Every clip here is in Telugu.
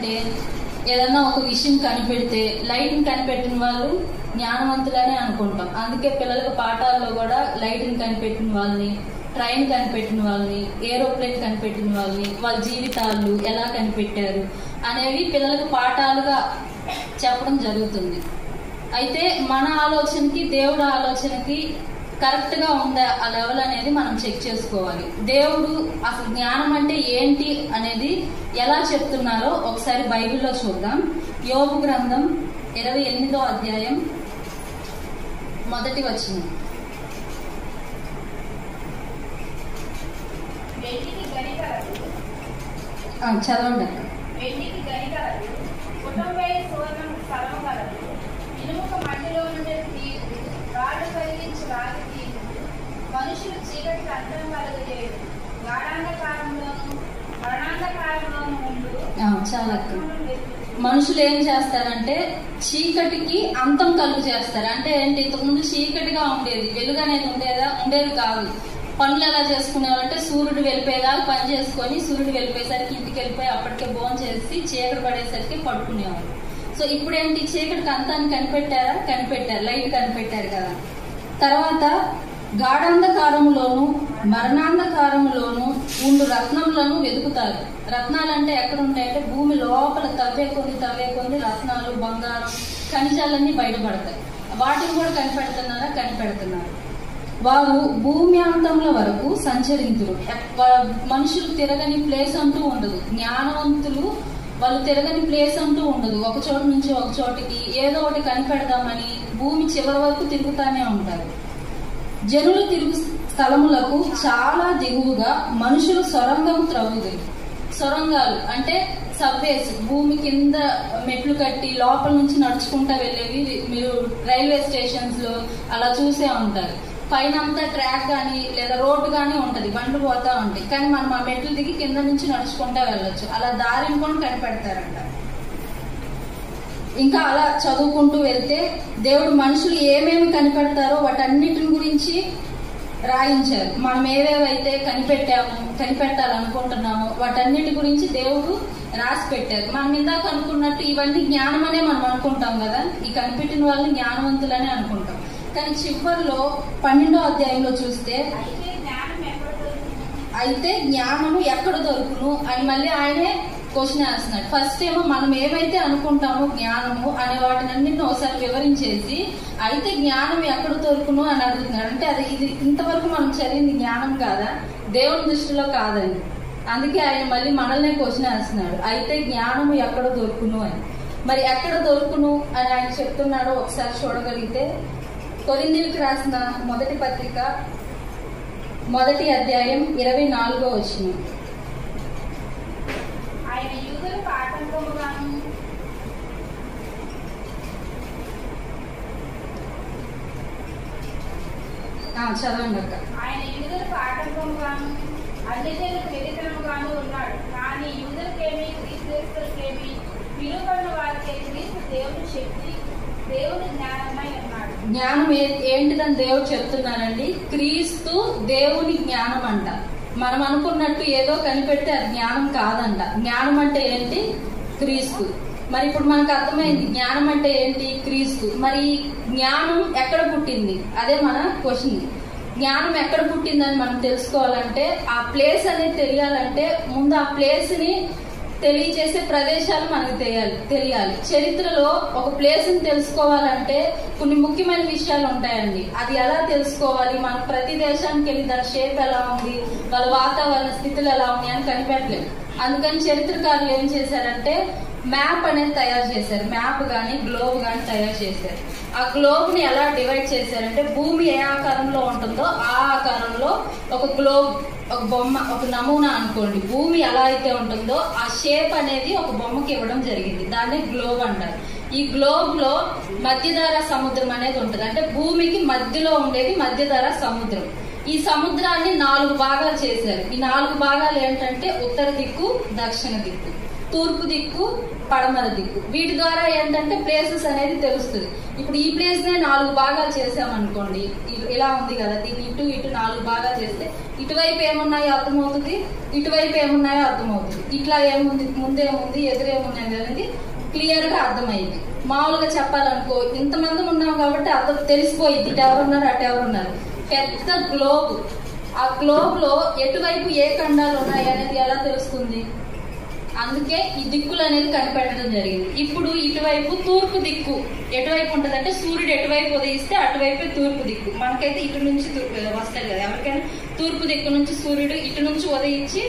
అంటే ఏదన్నా ఒక విషయం కనిపెడితే లైట్ని కనిపెట్టిన వాళ్ళు జ్ఞానవంతులనే అనుకుంటాం. అందుకే పిల్లలకు పాఠాల్లో కూడా లైట్ని కనిపెట్టిన వాళ్ళని, ట్రైన్ కనిపెట్టిన వాళ్ళని, ఏరోప్లేన్ కనిపెట్టిన వాళ్ళని, వాళ్ళ జీవితాలు ఎలా కనిపెట్టారు అనేవి పిల్లలకు పాఠాలుగా చెప్పడం జరుగుతుంది. అయితే మన ఆలోచనకి దేవుడు ఆలోచనకి కరెక్ట్ గా ఉందా ఆ లెవెల్ అనేది మనం చెక్ చేసుకోవాలి. దేవుడు అసలు జ్ఞానం అంటే ఏంటి అనేది ఎలా చెప్తున్నారో ఒకసారి బైబిల్లో చూద్దాం. యోబు గ్రంథం 28వ అధ్యాయం 1వ వచనం. చదవండి. మనుషులు చీకటికి అర్థం కలగలేదు, గాఢాంధకారంలోను మరణాంధకారంలోను ఉండు. చాలా మనుషులు ఏం చేస్తారంటే చీకటికి అంతం కలుగు చేస్తారు. అంటే ఏంటి, ఇంతకుముందు చీకటిగా ఉండేది, వెలుగు అనేది ఉండేది కాదు. పనులు ఎలా చేసుకునేవారంటే సూర్యుడు వెళ్ళిపోయేదాకా పని చేసుకొని సూర్యుడు వెళ్ళిపోయేసరికి ఇంటికి వెళ్ళిపోయి అప్పటికే భోజనం చేసి చీకటి పడేసరికి పడుకునేవారు. సో ఇప్పుడు ఏంటి, చీకటికి అంతాన్ని కనిపెట్టారు, లైట్ కనిపెట్టారు కదా. తర్వాత గాఢాంధకారంలోను మరణాంధకారంలోను ఉండు రత్నములను వెతుకుతారు. రత్నాలంటే ఎక్కడ ఉంటాయంటే భూమి లోపల తవ్వే కొద్ది రత్నాలు, బంగారం, ఖనిజాలన్నీ బయటపడతాయి. వాటిని కూడా కనిపెడుతున్నారు. వారు భూమి అంతంలో వరకు సంచరింతురు. మనుషులు తిరగని ప్లేస్ అంటూ ఉండదు. జ్ఞానవంతులు వాళ్ళు తిరగని ప్లేస్ అంటూ ఉండదు. ఒక చోటు నుంచి ఒక చోటికి ఏదో ఒకటి కనిపెడదామని భూమి చివరి వరకు తిరుగుతానే ఉంటారు. జనులు తిరుగు స్థలములకు చాలా దిగువగా మనుషులు సొరంగం త్రవ్వుదురు. సొరంగాలు అంటే సబ్వేస్, భూమి కింద మెట్లు కట్టి లోపల నుంచి నడుచుకుంటా వెళ్ళేవి మీరు రైల్వే స్టేషన్స్ లో అలా చూసే ఉంటారు. పైన అంతా ట్రాక్ గానీ లేదా రోడ్డు గానీ ఉంటది, బండ్లు పోతా ఉంటాయి. కానీ మనం ఆ మెట్లు దిగి కింద నుంచి నడుచుకుంటా వెళ్ళొచ్చు. అలా దారిని కూడా కనిపెడతారంట. ఇంకా అలా చదువుకుంటూ వెళ్తే దేవుడు మనుషులు ఏమేమి కనిపెడతారో వాటన్నిటిని గురించి రాయించారు. మనం ఏవేవైతే కనిపెట్టాలనుకుంటున్నామో వాటన్నిటి గురించి దేవుడు రాసి పెట్టారు. మనం ఇందాక అనుకున్నట్టు ఇవన్నీ జ్ఞానం అనే మనం అనుకుంటాం కదా, ఈ కనిపెట్టిన వాళ్ళని జ్ఞానవంతులనే అనుకుంటాం. కానీ చివరిలో 12వ అధ్యాయంలో చూస్తే అయితే జ్ఞానము ఎక్కడ దొరుకును అని మళ్ళీ ఆయనే క్వశ్చన్ వేస్తున్నాడు. ఫస్ట్ ఏమో మనం ఏమైతే అనుకుంటామో జ్ఞానము అనే వాటినన్నింటిని ఒకసారి వివరించేసి అయితే జ్ఞానం ఎక్కడ దొరుకును అని అడుగుతున్నాడు. అంటే ఇది ఇంతవరకు మనం చదివింది జ్ఞానం కాదా, దేవుని దృష్టిలో కాదని. అందుకే ఆయన మళ్ళీ మనల్నే క్వశ్చన్ వేస్తున్నాడు, అయితే జ్ఞానము ఎక్కడ దొరుకును అని. మరి ఎక్కడ దొరుకును అని ఆయన చెప్తున్నాడో ఒకసారి చూడగలిగితే కొరింథీయులకు రాసిన మొదటి పత్రిక 1వ అధ్యాయం 24వ వచనం. ఆయన యూదులకు ఆటంకముగాను చదవండి అక్క. ఆయన యూదులకు ఆటంకముగాను అన్యజనులకు వ్యతిరేకముగాను ఉన్నాడు. కానీ యూదులకేమి క్రీస్తుకేమి పిలువబడిన వారికి క్రీస్తు దేవుని శక్తి, దేవుని జ్ఞానమై ఉన్నాడు. జ్ఞానం ఏంటిదని దేవుడు చెప్తున్నారండి. క్రీస్తు దేవుని జ్ఞానం అంట. మనం అనుకున్నట్టు ఏదో కనిపెడితే అది జ్ఞానం కాదంట. జ్ఞానం అంటే ఏంటి, క్రీస్తు. మరి ఇప్పుడు మనకు అర్థమైంది జ్ఞానం అంటే ఏంటి, క్రీస్తు. మరి జ్ఞానం ఎక్కడ పుట్టింది, అదే మన క్వశ్చన్. జ్ఞానం ఎక్కడ పుట్టిందని మనం తెలుసుకోవాలంటే, ఆ ప్లేస్ అనేది తెలియాలంటే ముందు ఆ ప్లేస్ ని తెలియచేసే ప్రదేశాలు మనకు తెలియాలి. చరిత్రలో ఒక ప్లేస్ ని తెలుసుకోవాలంటే కొన్ని ముఖ్యమైన విషయాలు ఉంటాయండి. అది ఎలా తెలుసుకోవాలి, మనం ప్రతి దేశానికి వెళ్ళి దాని షేప్ ఎలా ఉంది, వాళ్ళ వాతావరణ స్థితులు ఎలా ఉన్నాయి అని కనిపెట్టలేదు. అందుకని చరిత్రకారులు ఏం చేశారంటే మ్యాప్ అనేది తయారు చేశారు. మ్యాప్ గాని గ్లోబ్ గాని తయారు చేశారు. ఆ గ్లోబ్ ని ఎలా డివైడ్ చేశారంటే భూమి ఏ ఆకారంలో ఉంటుందో ఆ ఆకారంలో ఒక గ్లోబ్, ఒక బొమ్మ, ఒక నమూనా అనుకోండి. భూమి ఎలా అయితే ఉంటుందో ఆ షేప్ అనేది ఒక బొమ్మకి ఇవ్వడం జరిగింది. దాన్ని గ్లోబ్ అంటారు. ఈ గ్లోబ్ లో మధ్యధరా సముద్రం అనేది ఉంటుంది. అంటే భూమికి మధ్యలో ఉండేది మధ్యధరా సముద్రం. ఈ సముద్రాన్ని 4 భాగాలు చేశారు. ఈ 4 భాగాలు ఏంటంటే ఉత్తర దిక్కు, దక్షిణ దిక్కు. తూర్పు దిక్కు, పడమర దిక్కు. వీటి ద్వారా ఏంటంటే ప్లేసెస్ అనేది తెలుస్తుంది. ఇప్పుడు ఈ ప్లేస్ నే 4 భాగాలు చేసామనుకోండి, ఇలా ఉంది కదా, దీన్ని ఇటు ఇటు 4 భాగాలు చేస్తే ఇటువైపు ఏమున్నాయో అర్థమవుతుంది, ఇటువైపు ఏమున్నాయో అర్థమవుతుంది. ఇట్లా ఏముంది, ముందేముంది, ఎదురేమున్నాయి అనేది క్లియర్ గా అర్థమైంది. మామూలుగా చెప్పాలనుకో, ఇంతమంది ఉన్నాం కాబట్టి అర్థం తెలిసిపోయింది, ఇటు ఎవరున్నారు అటు ఎవరున్నారు. పెద్ద గ్లోబ్, ఆ గ్లోబ్ లో ఎటువైపు ఏ ఖండాలు ఉన్నాయి అనేది ఎలా తెలుస్తుంది? అందుకే ఈ దిక్కులు అనేది కనిపెట్టడం జరిగింది. ఇప్పుడు ఇటువైపు తూర్పు దిక్కు ఎటువైపు ఉంటుంది అంటే, సూర్యుడు ఎటువైపు ఉదయిస్తే అటువైపే తూర్పు దిక్కు. మనకైతే ఇటు నుంచి వస్తాడు కదా, ఎవరికైనా తూర్పు దిక్కు నుంచి సూర్యుడు ఇటు నుంచి ఉదయించి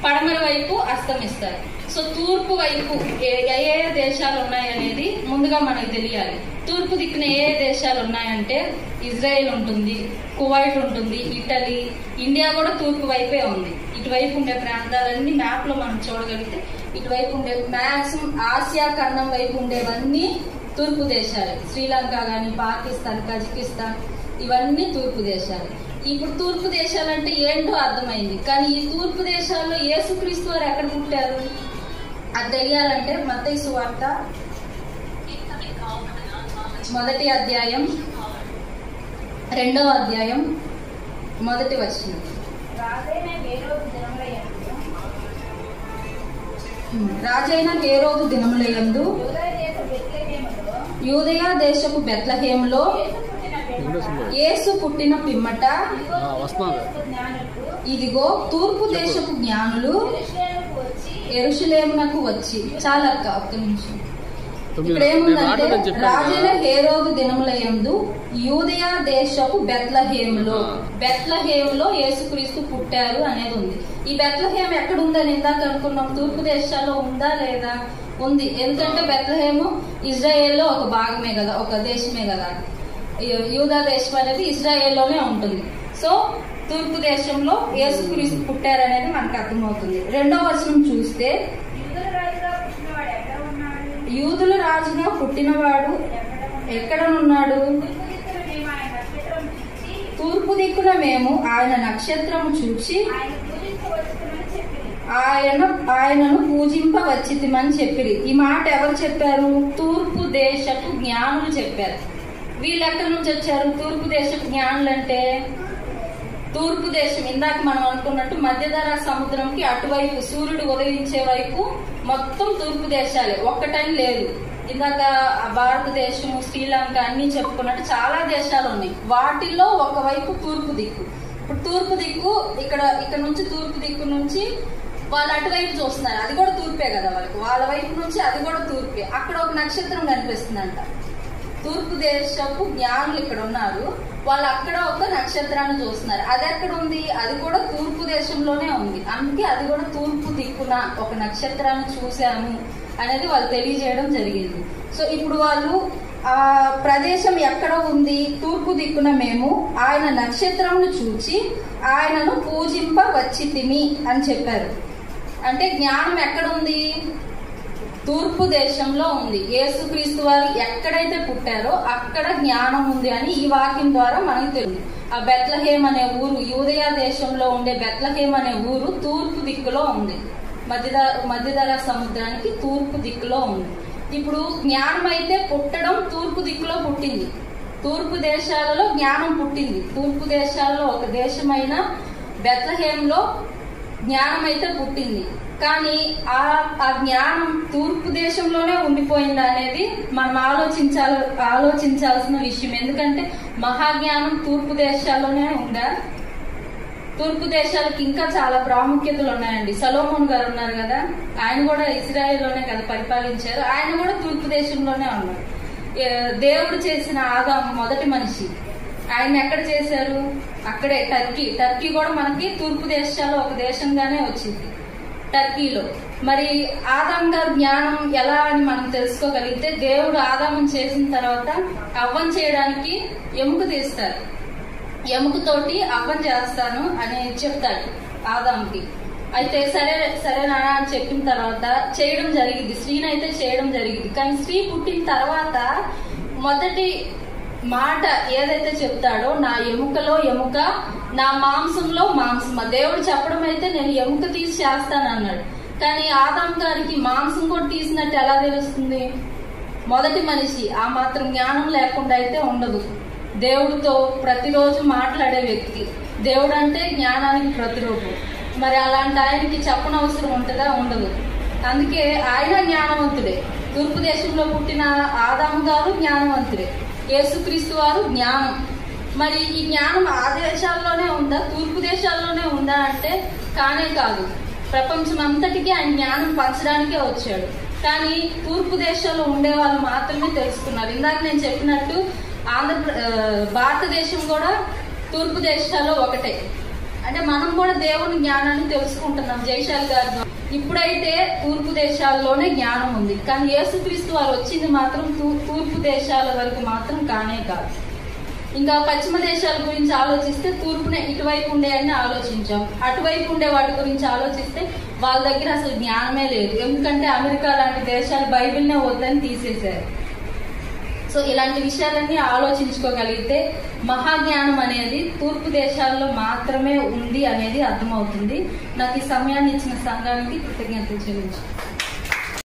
పడమర వైపు అస్తమిస్తారు. సో తూర్పు వైపు ఏ ఏ దేశాలు ఉన్నాయనేది ముందుగా మనకు తెలియాలి. తూర్పు దిక్కున ఏ దేశాలు ఉన్నాయంటే ఇజ్రాయెల్ ఉంటుంది, కువైట్ ఉంటుంది, ఇటలీ, ఇండియా కూడా తూర్పు వైపే ఉంది. ఇటువైపు ఉండే ప్రాంతాలన్నీ మ్యాప్ లో మనం చూడగలిగితే ఇటువైపు ఉండే మాక్సిమం ఆసియా ఖండం వైపు ఉండేవన్నీ తూర్పు దేశాలే. శ్రీలంక గాని, పాకిస్తాన్, కజకిస్తాన్, ఇవన్నీ తూర్పు దేశాలు. ఇప్పుడు తూర్పు దేశాలంటే ఏంటో అర్థమైంది. కానీ ఈ తూర్పు దేశాల్లో యేసుక్రీస్తు వారు ఎక్కడ పుట్టారు అది తెలియాలంటే మత్తయి సువార్త 1వ అధ్యాయం 2వ అధ్యాయం 1వ వచనం. రాజైన హేరోదు దినములయందు యూదయ దేశపు బెత్లెహేములో యేసు పుట్టిన పిమ్మట ఇదిగో తూర్పు దేశపు జ్ఞానులు యెరూషలేమునకు వచ్చి. చాలక్క ఒక్క నిమిషం. ఇక్కడ ఏముందంటే, రాజైన హేరోదు దినములయందు యూదయ దేశపు బెత్లెహేములో యేసుక్రీస్తు పుట్టారు అనేది ఉంది. ఈ బెత్లెహేం ఎక్కడ ఉందని ఇందాక అనుకున్నాం, తూర్పు దేశాల్లో ఉందా లేదా? ఉంది. ఎందుకంటే బెత్లెహేము ఇజ్రాయెల్లో ఒక భాగమే కదా, ఒక దేశమే కదా. యూదా దేశం అనేది ఇజ్రాయెల్లోనే ఉంటుంది. సో తూర్పు దేశంలో యేసుక్రీస్తు పుట్టారనేది మనకు అర్థమవుతుంది. 2వ వచనం చూస్తే, యూదుల రాజుగా పుట్టినవాడు ఎక్కడనున్నాడు? తూర్పు దిక్కున మేము ఆయన నక్షత్రము చూచి ఆయనను పూజింపవచ్చితిమని చెప్పిరి. ఈ మాట ఎవరు చెప్పారు? తూర్పు దేశపు జ్ఞానులు చెప్పారు. వీళ్ళు ఎక్కడి నుంచి వచ్చారు? తూర్పు దేశపు జ్ఞానులు అంటే తూర్పు దేశం ఇందాక మనం అనుకున్నట్టు మధ్యధరా సముద్రంకి అటువైపు సూర్యుడు ఉదయించే వైపు మొత్తం తూర్పు దేశాలే, ఒక్కటని లేదు. ఇందాక భారతదేశం, శ్రీలంక అన్ని చెప్పుకున్నట్టు చాలా దేశాలు ఉన్నాయి. వాటిల్లో ఒకవైపు తూర్పు దిక్కు. ఇప్పుడు తూర్పు దిక్కు ఇక్కడ నుంచి తూర్పు దిక్కు నుంచి వాళ్ళు అటువైపు చూస్తున్నారు, అది కూడా తూర్పే కదా వాళ్ళకి. వాళ్ళ వైపు నుంచి అది కూడా తూర్పే. అక్కడ ఒక నక్షత్రం కనిపిస్తుందంట. తూర్పు దేశపు జ్ఞానులు ఇక్కడ ఉన్నారు, వాళ్ళు అక్కడ ఒక నక్షత్రాన్ని చూస్తున్నారు. అది ఎక్కడ ఉంది? అది కూడా తూర్పు దేశంలోనే ఉంది. అందుకే అది కూడా తూర్పు దిక్కున ఒక నక్షత్రాన్ని చూశాము అనేది వాళ్ళు తెలియజేయడం జరిగింది. సో ఇప్పుడు వాళ్ళు ఆ ప్రదేశం ఎక్కడ ఉంది? తూర్పు దిక్కున మేము ఆయన నక్షత్రమును చూచి ఆయనను పూజింపవచ్చితిమి అని చెప్పారు. అంటే జ్ఞానం ఎక్కడ ఉంది? తూర్పు దేశంలో ఉంది. యేసుక్రీస్తు వారు ఎక్కడైతే పుట్టారో అక్కడ జ్ఞానం ఉంది అని ఈ వాక్యం ద్వారా మనకు తెలియదు. ఆ బెత్లెహేం అనే ఊరు, యూదయ దేశంలో ఉండే బెత్లెహేం అనే ఊరు తూర్పు దిక్కులో ఉంది. మధ్యధరా సముద్రానికి తూర్పు దిక్కులో ఉంది. ఇప్పుడు జ్ఞానం అయితే పుట్టడం తూర్పు దిక్కులో పుట్టింది. తూర్పు దేశాలలో జ్ఞానం పుట్టింది. తూర్పు దేశాల్లో ఒక దేశమైన బెత్లెహేంలో జ్ఞానం అయితే పుట్టింది. కానీ ఆ జ్ఞానం తూర్పు దేశంలోనే ఉండిపోయిందా అనేది మనం ఆలోచించాల్సిన విషయం. ఎందుకంటే మహాజ్ఞానం తూర్పు దేశాల్లోనే ఉందా? తూర్పు దేశాలకు ఇంకా చాలా ప్రాముఖ్యతలు ఉన్నాయండి. సొలొమోన్ గారు ఉన్నారు కదా, ఆయన కూడా ఇజ్రాయెల్లోనే కదా పరిపాలించారు. ఆయన కూడా తూర్పు దేశంలోనే ఉన్నారు. దేవుడు చేసిన ఆదాము మొదటి మనిషి, ఆయన ఎక్కడ చేశారు? అక్కడే టర్కీ కూడా మనకి తూర్పు దేశాల్లో ఒక దేశంగానే వచ్చింది, టర్కీలో. మరి ఆదాం గారి జ్ఞానం ఎలా అని మనం తెలుసుకోగలిగితే, దేవుడు ఆదాము చేసిన తర్వాత అవ్వం చేయడానికి ఎముక తీస్తారు. ఎముకతోటి అవ్వం చేస్తాను అని చెప్తాడు ఆదాంకి. అయితే సరేనా అని చెప్పిన తర్వాత చేయడం జరిగింది. స్త్రీని అయితే చేయడం జరిగింది. కానీ స్త్రీ పుట్టిన తర్వాత మొదటి మాట ఏదైతే చెప్తాడో, నా ఎముకలో ఎముక, నా మాంసంలో మాంసం. దేవుడు చెప్పడం అయితే నేను ఎముక తీసి చేస్తాను అన్నాడు. కానీ ఆదాం గారికి మాంసం కూడా తీసినట్టు ఎలా తెలుస్తుంది? మొదటి మనిషి ఆ మాత్రం జ్ఞానం లేకుండా అయితే ఉండదు. దేవుడితో ప్రతిరోజు మాట్లాడే వ్యక్తి, దేవుడు అంటే జ్ఞానానికి ప్రతిరూపం. మరి అలాంటి ఆయనకి చెప్పనవసరం ఉంటుందా? ఉండదు. అందుకే ఆయన జ్ఞానవంతుడే. తూర్పు దేశంలో పుట్టిన ఆదాము గారు జ్ఞానవంతుడే, యేసుక్రీస్తు వారు జ్ఞానం. మరి ఈ జ్ఞానం ఆ దేశాల్లోనే ఉందా, తూర్పు దేశాల్లోనే ఉందా అంటే కానే కాదు. ప్రపంచం అంతటికీ ఆయన జ్ఞానం పంచడానికే వచ్చాడు. కానీ తూర్పు దేశాల్లో ఉండే వాళ్ళు మాత్రమే తెలుసుకున్నారు. ఇందాక నేను చెప్పినట్టు భారతదేశం కూడా తూర్పు దేశాల్లో ఒకటే. అంటే మనం కూడా దేవుని జ్ఞానాన్ని తెలుసుకుంటున్నాం జయశాల్ గారు. ఇప్పుడైతే తూర్పు దేశాల్లోనే జ్ఞానం ఉంది, కానీ యేసుక్రీస్తు వారు వచ్చింది మాత్రం తూర్పు దేశాల వరకు మాత్రం కానే కాదు. ఇంకా పశ్చిమ దేశాల గురించి ఆలోచిస్తే తూర్పునే ఇటువైపు ఉండేయని ఆలోచించాం, అటువైపు ఉండే వాటి గురించి ఆలోచిస్తే వాళ్ళ దగ్గర అసలు జ్ఞానమే లేదు. ఎందుకంటే అమెరికా లాంటి దేశాలు బైబిల్నే వద్దని తీసేశారు. సో ఇలాంటి విషయాలన్నీ ఆలోచించుకోగలిగితే మహాజ్ఞానం అనేది తూర్పు దేశాల్లో మాత్రమే ఉంది అనేది అర్థమవుతుంది. నాకు ఈ సమయాన్ని ఇచ్చిన సంఘానికి కృతజ్ఞతలు చెల్లించు.